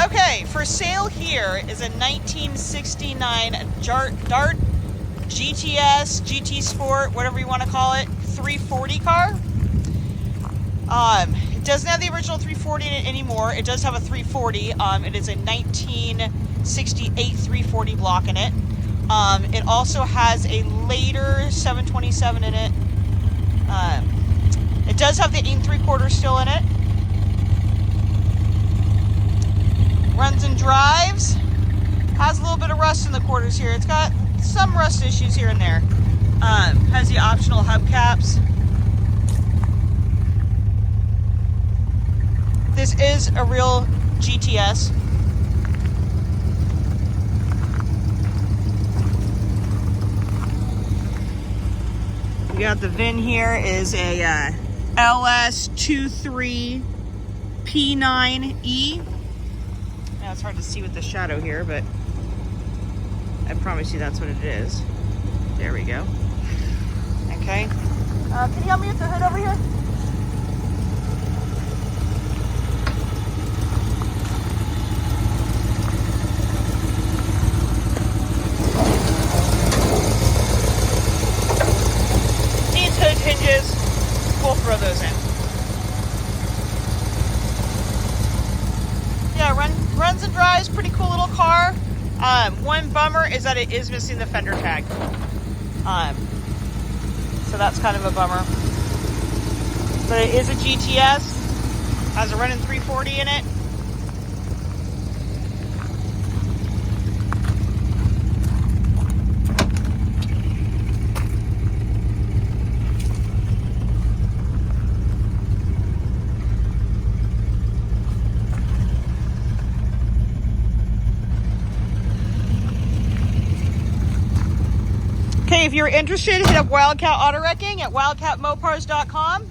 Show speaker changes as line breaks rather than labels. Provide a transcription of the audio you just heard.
Okay, for sale here is a 1969 Dart GTS, GT Sport, whatever you want to call it, 340 car. It doesn't have the original 340 in it anymore. It does have a 340. It is a 1968 340 block in it. It also has a later 727 in it. It does have the 8 3/4 still in it. Runs and drives. Has a little bit of rust in the quarters here. It's got some rust issues here and there. Has the optional hubcaps. This is a real GTS. We got the VIN here is a LS23P9E. Now it's hard to see with the shadow here, but I promise you that's what it is. There we go. Okay. Can you help me with the hood over here? Needs hood hinges. We'll throw those in. Yeah, runs and drives, pretty cool little car. One bummer is that it is missing the fender tag. So that's kind of a bummer. But it is a GTS. Has a running 340 in it. Okay, if you're interested, hit up Wildcat Auto Wrecking at wildcatmopars.com.